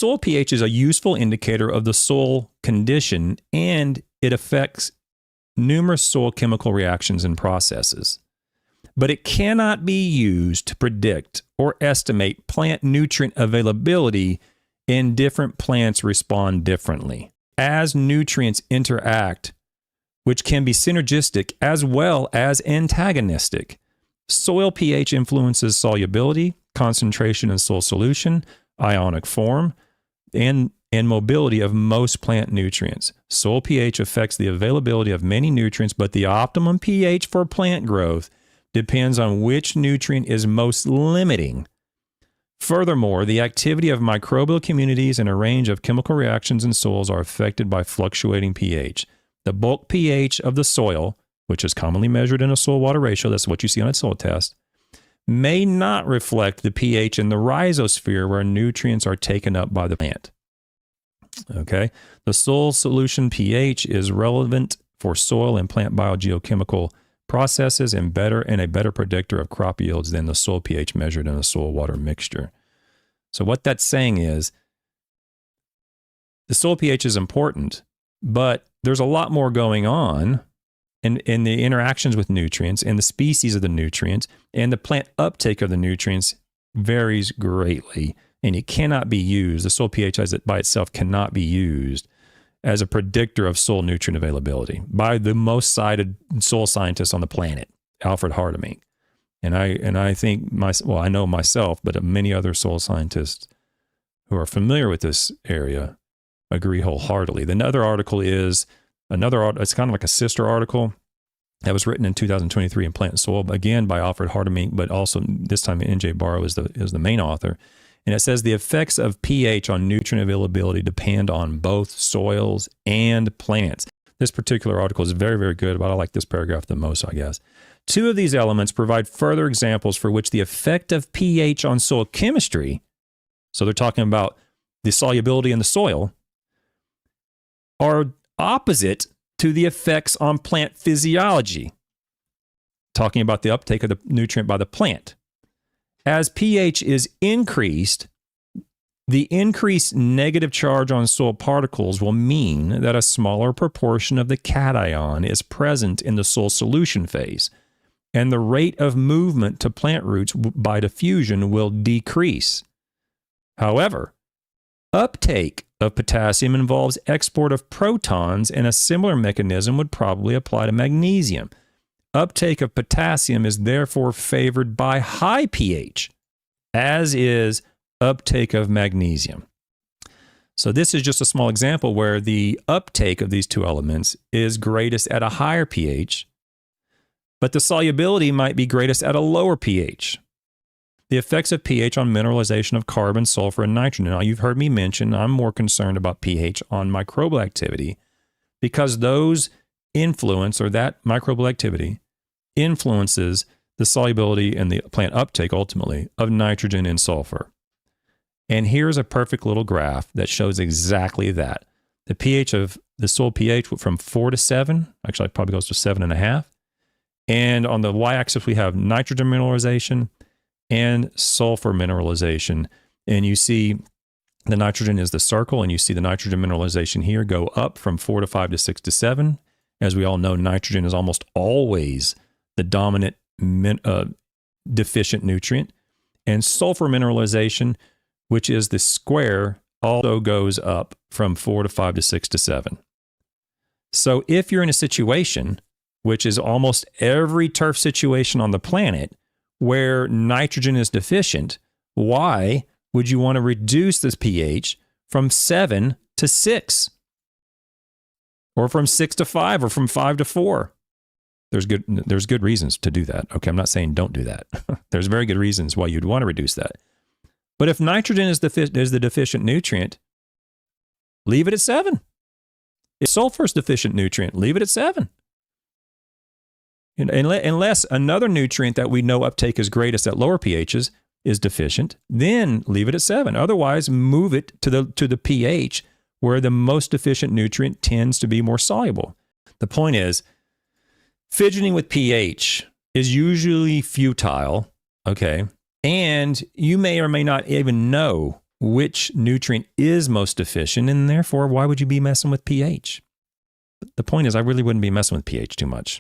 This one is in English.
Soil pH is a useful indicator of the soil condition, and it affects numerous soil chemical reactions and processes. But it cannot be used to predict or estimate plant nutrient availability, and different plants respond differently. As nutrients interact, which can be synergistic as well as antagonistic, soil pH influences solubility, concentration in soil solution, ionic form, and mobility of most plant nutrients. Soil pH affects the availability of many nutrients, but the optimum pH for plant growth depends on which nutrient is most limiting. Furthermore, the activity of microbial communities and a range of chemical reactions in soils are affected by fluctuating pH. The bulk pH of the soil, which is commonly measured in a soil-water ratio, that's what you see on a soil test, may not reflect the pH in the rhizosphere where nutrients are taken up by the plant. Okay, the soil solution pH is relevant for soil and plant biogeochemical processes and a better predictor of crop yields than the soil pH measured in a soil-water mixture. So what that's saying is the soil pH is important, but there's a lot more going on in the interactions with nutrients and the species of the nutrients, and the plant uptake of the nutrients varies greatly, and it cannot be used. The soil pH as it by itself cannot be used as a predictor of soil nutrient availability by the most cited soil scientist on the planet, Alfred Hardemink. And I think, I know myself, but many other soil scientists who are familiar with this area agree wholeheartedly. The other article is it's kind of like a sister article that was written in 2023 in Plant and Soil, again by Alfred Hardemink, but also this time N.J. Barrow is the main author. And it says the effects of pH on nutrient availability depend on both soils and plants. This particular article is very, very good, but I like this paragraph the most, I guess. Two of these elements provide further examples for which the effect of pH on soil chemistry, so they're talking about the solubility in the soil, are opposite to the effects on plant physiology, talking about the uptake of the nutrient by the plant. As pH is increased, the increased negative charge on soil particles will mean that a smaller proportion of the cation is present in the soil solution phase, and the rate of movement to plant roots by diffusion will decrease. However, uptake of potassium involves export of protons, and a similar mechanism would probably apply to magnesium. Uptake of potassium is therefore favored by high pH, as is uptake of magnesium. So this is just a small example where the uptake of these two elements is greatest at a higher pH, but the solubility might be greatest at a lower pH. The effects of pH on mineralization of carbon, sulfur, and nitrogen. Now, you've heard me mention I'm more concerned about pH on microbial activity because those influence, or that microbial activity influences the solubility and the plant uptake ultimately of nitrogen and sulfur. And here's a perfect little graph that shows exactly that. The pH of the soil pH from 4 to 7, actually it probably goes to 7.5. And on the y-axis we have nitrogen mineralization and sulfur mineralization. And you see the nitrogen is the circle, and you see the nitrogen mineralization here go up from 4 to 5 to 6 to 7. As we all know, nitrogen is almost always the dominant deficient nutrient. And sulfur mineralization, which is the square, also goes up from 4 to 5 to 6 to 7. So if you're in a situation, which is almost every turf situation on the planet, where nitrogen is deficient, why would you want to reduce this pH from 7 to 6? Or from 6 to 5, or from 5 to 4? There's good reasons to do that. Okay, I'm not saying don't do that. There's very good reasons why you'd want to reduce that. But if nitrogen is the deficient nutrient, leave it at 7. If sulfur is deficient nutrient, leave it at 7. Unless another nutrient that we know uptake is greatest at lower pHs is deficient, then leave it at 7. Otherwise, move it to the pH where the most deficient nutrient tends to be more soluble. The point is, fidgeting with pH is usually futile, okay? And you may or may not even know which nutrient is most deficient, and therefore, why would you be messing with pH? The point is, I really wouldn't be messing with pH too much.